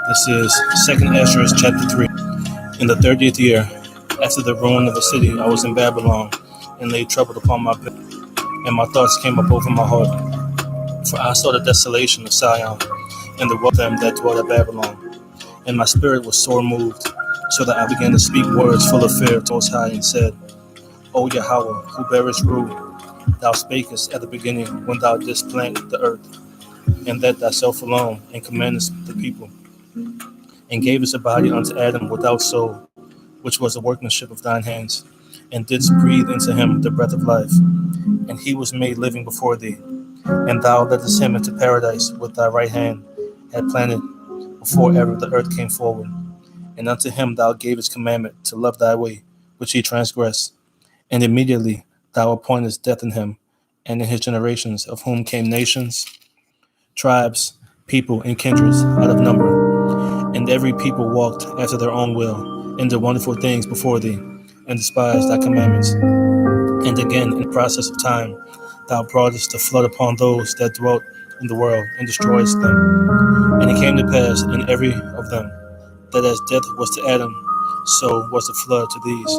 This is Second Esdras chapter 3. In the 30th year, after the ruin of the city, I was in Babylon, and laid troubled upon my bed, and my thoughts came up over my heart. For I saw the desolation of Sion, and the wealth of them that dwelt at Babylon. And my spirit was sore moved, so that I began to speak words full of fear to Most High, and said, O Yahweh, who bearest rule, thou spakest at the beginning when thou didst plant the earth, and that thyself alone, and commandest the people, and gavest a body unto Adam without soul, which was the workmanship of thine hands, and didst breathe into him the breath of life, and he was made living before thee. And thou leddest him into paradise with thy right hand, had planted before ever the earth came forward. And unto him thou gavest commandment to love thy way, which he transgressed. And immediately thou appointest death in him, and in his generations, of whom came nations, tribes, people, and kindreds out of number. And every people walked after their own will, and did wonderful things before thee, and despised thy commandments. And again, in process of time, thou broughtest the flood upon those that dwelt in the world, and destroyedst them. And it came to pass in every of them, that as death was to Adam, so was the flood to these.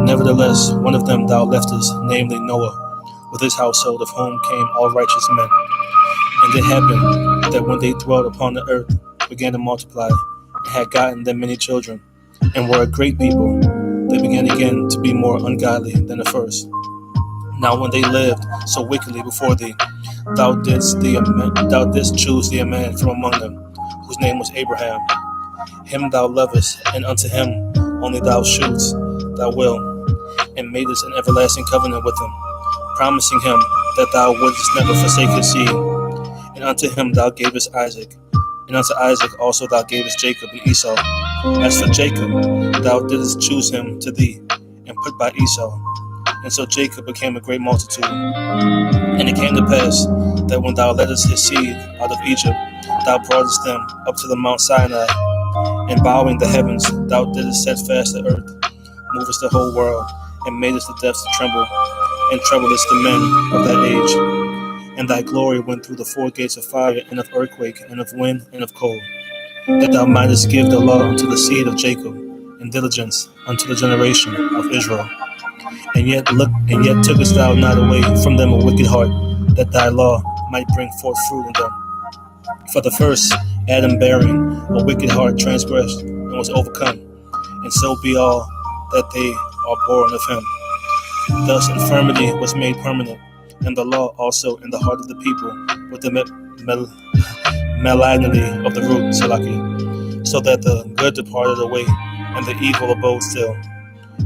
Nevertheless, one of them thou leftest, namely Noah, with his household, of whom came all righteous men. And it happened that when they dwelt upon the earth, began to multiply, and had gotten them many children, and were a great people, they began again to be more ungodly than the first. Now when they lived so wickedly before thee, thou didst choose thee a man from among them, whose name was Abraham. Him thou lovest, and unto him only thou shewest thy will, and madest an everlasting covenant with him, promising him that thou wouldest never forsake his seed. And unto him thou gavest Isaac, and unto Isaac also thou gavest Jacob and Esau. As for Jacob, thou didst choose him to thee, and put by Esau. And so Jacob became a great multitude. And it came to pass that when thou leddest his seed out of Egypt, thou broughtest them up to the Mount Sinai, and bowing the heavens, thou didst set fast the earth, movest the whole world, and madest the depths to tremble, and troubledest the men of that age. And thy glory went through the four gates of fire, and of earthquake, and of wind, and of cold, that thou mightest give the law unto the seed of Jacob, and diligence unto the generation of Israel. And yet tookest thou not away from them a wicked heart, that thy law might bring forth fruit in them. For the first Adam bearing a wicked heart transgressed, and was overcome, and so be all that they are born of him. Thus infirmity was made permanent, and the law also in the heart of the people, with the malignity of the root, Salaki, so that the good departed away, and the evil abode still.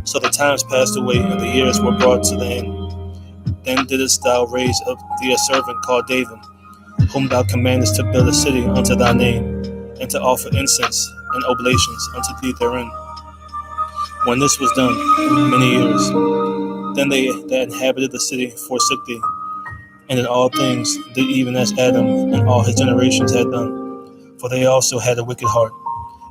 So the times passed away, and the years were brought to the end. Then didst thou raise up thee a servant called David, whom thou commandest to build a city unto thy name, and to offer incense and oblations unto thee therein. When this was done many years, then they that inhabited the city forsook thee, and in all things did even as Adam and all his generations had done, for they also had a wicked heart.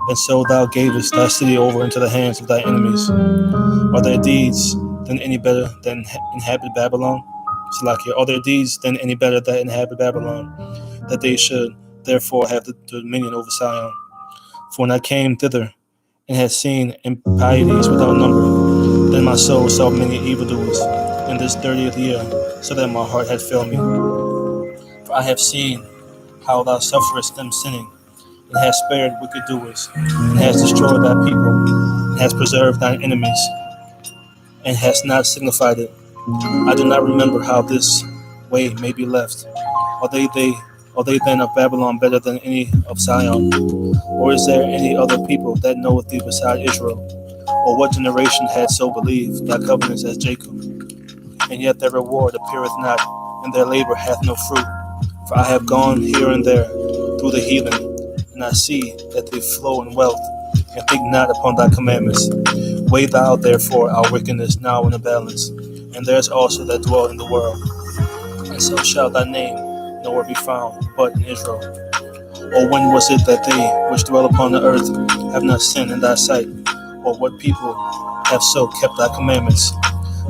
And so thou gavest thy city over into the hands of thy enemies. Are their deeds then any better than inhabit Babylon? Salakia, are their deeds then any better that inhabit Babylon, that they should therefore have the dominion over Sion? For when I came thither, and had seen impieties without number, then my soul saw many evildoers in this 30th year, so that my heart had failed me. For I have seen how thou sufferest them sinning, and hast spared wicked doers, and hast destroyed thy people, and hast preserved thine enemies, and hast not signified it. I do not remember how this way may be left. Are they then of Babylon better than any of Sion? Or is there any other people that knoweth thee beside Israel? Or what generation had so believed thy covenants as Jacob? And yet their reward appeareth not, and their labor hath no fruit. For I have gone here and there through the heathen, and I see that they flow in wealth, and think not upon thy commandments. Weigh thou therefore our wickedness now in a balance, and theirs also that dwell in the world. And so shall thy name nowhere be found but in Israel. Or when was it that they which dwell upon the earth have not sinned in thy sight? Or what people have so kept thy commandments?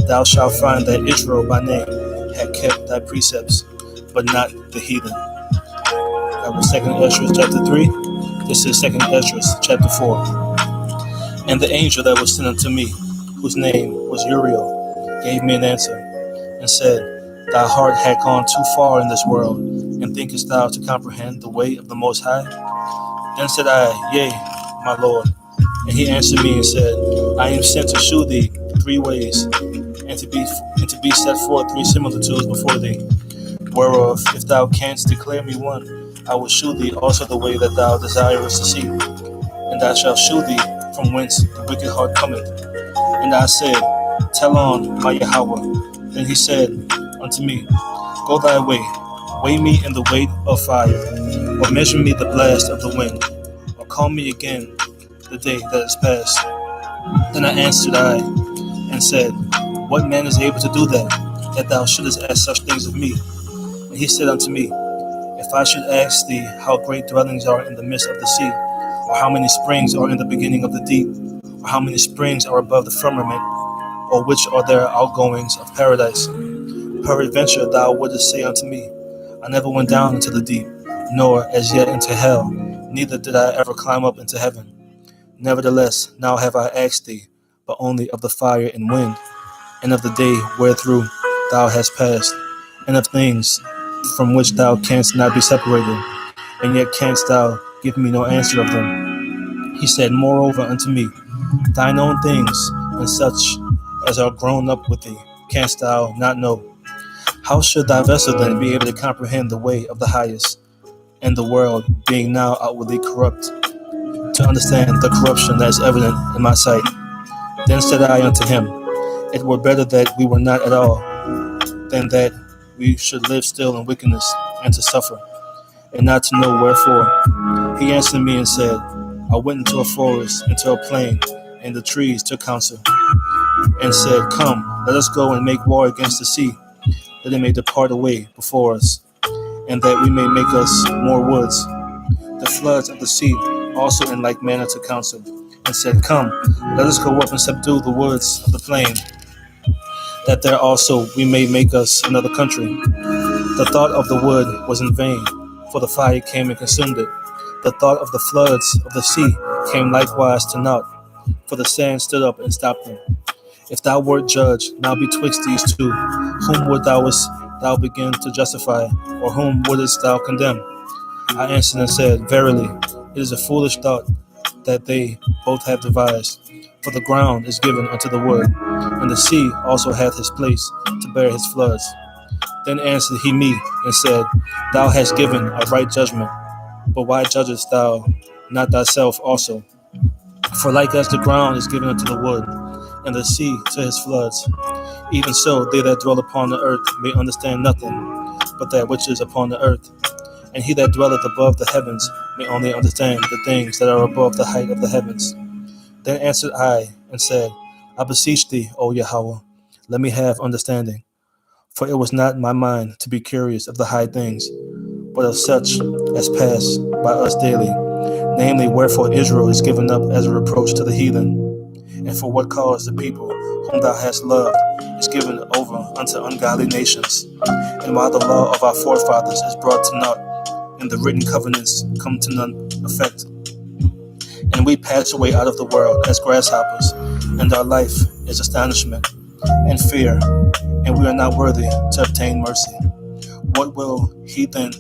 Thou shalt find that Israel by name had kept thy precepts, but not the heathen. That was 2 Esdras chapter 3. This is 2nd Esdras chapter 4. And the angel that was sent unto me, whose name was Uriel, gave me an answer, and said, Thy heart had gone too far in this world, and thinkest thou to comprehend the way of the Most High? Then said I, Yea, my Lord. And he answered me and said, I am sent to shew thee 3 ways, and to be set forth 3 similitudes before thee, whereof if thou canst declare me one, I will shew thee also the way that thou desirest to see, and I shall shew thee from whence the wicked heart cometh. And I said, Tell on, my Yahweh. Then he said unto me, Go thy way, weigh me in the weight of fire, or measure me the blast of the wind, or call me again the day that is past. Then I answered and said, What man is able to do that thou shouldest ask such things of me? And he said unto me, If I should ask thee how great dwellings are in the midst of the sea, or how many springs are in the beginning of the deep, or how many springs are above the firmament, or which are their outgoings of paradise, peradventure thou wouldest say unto me, I never went down into the deep, nor as yet into hell, neither did I ever climb up into heaven. Nevertheless, now have I asked thee, but only of the fire and wind, and of the day wherethrough thou hast passed, and of things from which thou canst not be separated, and yet canst thou give me no answer of them. He said moreover unto me, Thine own things, and such as are grown up with thee, canst thou not know. How should thy vessel then be able to comprehend the way of the highest, and the world being now outwardly corrupt, to understand the corruption that is evident in my sight? Then said I unto him, It were better that we were not at all, than that we should live still in wickedness, and to suffer, and not to know wherefore. He answered me and said, I went into a forest, into a plain, and the trees took counsel, and said, Come, let us go and make war against the sea, that it may depart away before us, and that we may make us more woods. The floods of the sea also in like manner took counsel, and said, Come, let us go up and subdue the woods of the plain, that there also we may make us another country. The thought of the wood was in vain, for the fire came and consumed it. The thought of the floods of the sea came likewise to naught, for the sand stood up and stopped them. If thou wert judge now betwixt these two, whom wouldst thou begin to justify, or whom wouldest thou condemn? I answered and said, Verily, it is a foolish thought that they both have devised. For the ground is given unto the wood, and the sea also hath his place to bear his floods. Then answered he me, and said, Thou hast given a right judgment, but why judgest thou not thyself also? For like as the ground is given unto the wood, and the sea to his floods, even so they that dwell upon the earth may understand nothing but that which is upon the earth. And he that dwelleth above the heavens may only understand the things that are above the height of the heavens. Then answered I and said, I beseech thee, O Yahweh, let me have understanding. For it was not my mind to be curious of the high things, but of such as pass by us daily, namely wherefore Israel is given up as a reproach to the heathen, and for what cause the people whom thou hast loved is given over unto ungodly nations, and why the law of our forefathers is brought to naught, and the written covenants come to none effect. And we pass away out of the world as grasshoppers, and our life is astonishment and fear, and we are not worthy to obtain mercy. What will he then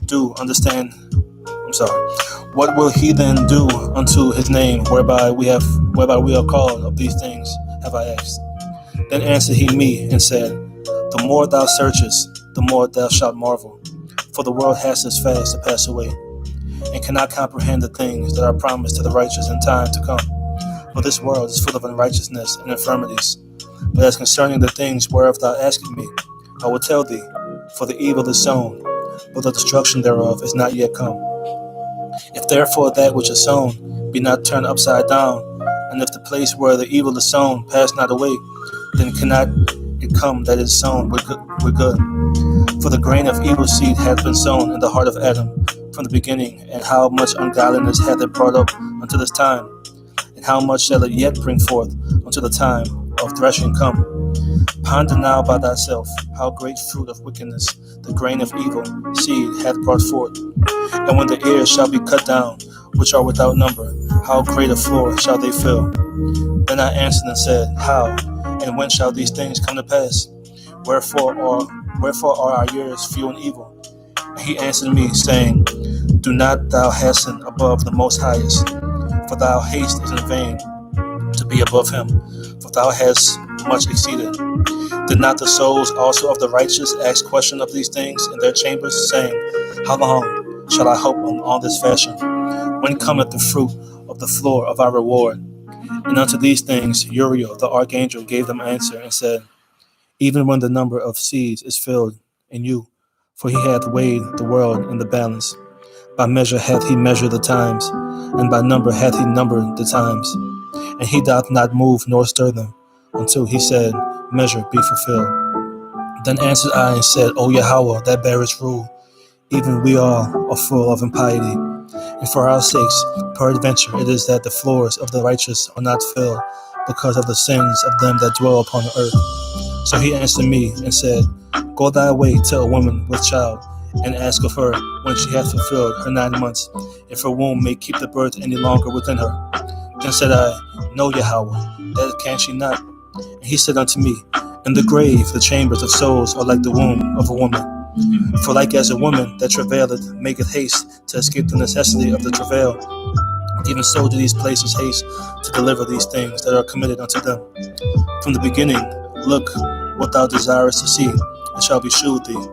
do What will he then do unto his name, whereby we are called? Of these things have I asked. Then answered he me and said, The more thou searchest, the more thou shalt marvel. For the world hasteth fast to pass away, and cannot comprehend the things that are promised to the righteous in time to come. For this world is full of unrighteousness and infirmities. But as concerning the things whereof thou askest me, I will tell thee, for the evil is sown, but the destruction thereof is not yet come. If therefore that which is sown be not turned upside down, and if the place where the evil is sown pass not away, then cannot it come that is sown with good. For the grain of evil seed hath been sown in the heart of Adam from the beginning, and how much ungodliness hath it brought up unto this time, and how much shall it yet bring forth unto the time of threshing come? Ponder now by thyself how great fruit of wickedness the grain of evil seed hath brought forth. And when the ears shall be cut down, which are without number, how great a floor shall they fill? Then I answered and said, How? And when shall these things come to pass? Wherefore are our years few and evil? And he answered me, saying, Do not thou hasten above the Most Highest, for thou haste is in vain to be above him, for thou hast much exceeded. Did not the souls also of the righteous ask question of these things in their chambers, saying, How long shall I hope on this fashion? When cometh the fruit of the floor of our reward? And unto these things Uriel the archangel gave them answer, and said, Even when the number of seeds is filled in you, for he hath weighed the world in the balance. By measure hath he measured the times, and by number hath he numbered the times. And he doth not move nor stir them, until he said, Measure, be fulfilled. Then answered I and said, O Yahweh, that bearest rule, even we all are full of impiety. And for our sakes, peradventure, it is that the floors of the righteous are not filled, because of the sins of them that dwell upon the earth. So he answered me and said, Go thy way to a woman with child, and ask of her when she hath fulfilled her 9 months, if her womb may keep the birth any longer within her. Then said I, No, Yahweh, that can she not. And he said unto me, In the grave the chambers of souls are like the womb of a woman. For like as a woman that travaileth maketh haste to escape the necessity of the travail, even so do these places haste to deliver these things that are committed unto them. From the beginning, look what thou desirest to see, it shall be shewed thee.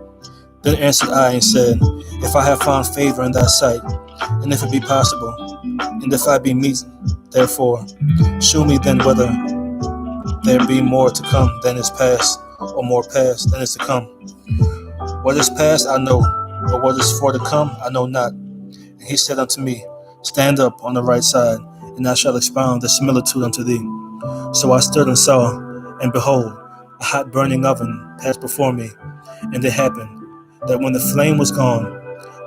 Then answered I and said, If I have found favor in thy sight, and if it be possible, and if I be meet, therefore, shew me then whether there be more to come than is past, or more past than is to come. What is past I know, but what is for to come I know not. And he said unto me, Stand up on the right side, and I shall expound the similitude unto thee. So I stood and saw, and behold, a hot burning oven passed before me. And it happened, that when the flame was gone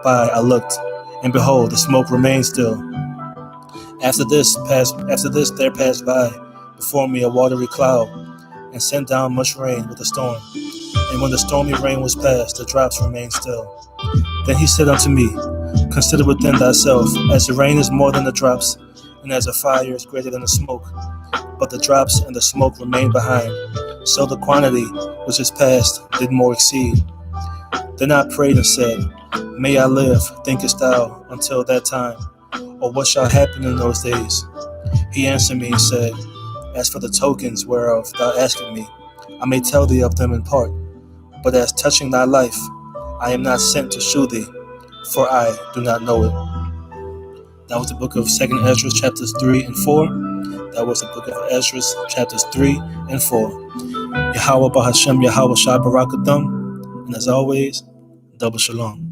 by, I looked, and behold, the smoke remained still. After this there passed by before me a watery cloud, and sent down much rain with a storm. And when the stormy rain was past, the drops remained still. Then he said unto me, Consider within thyself, as the rain is more than the drops, and as the fire is greater than the smoke. But the drops and the smoke remain behind, so the quantity which is past did more exceed. Then I prayed and said, May I live, thinkest thou, until that time, or what shall happen in those days? He answered me and said, As for the tokens whereof thou askest me, I may tell thee of them in part, but as touching thy life, I am not sent to shew thee, for I do not know it. That was the book of 2nd Esdras chapters 3 and 4. That was the book of Esdras chapters 3 and 4. Yahweh Bahashem Yahweh Shai Barakatham. And as always, double shalom.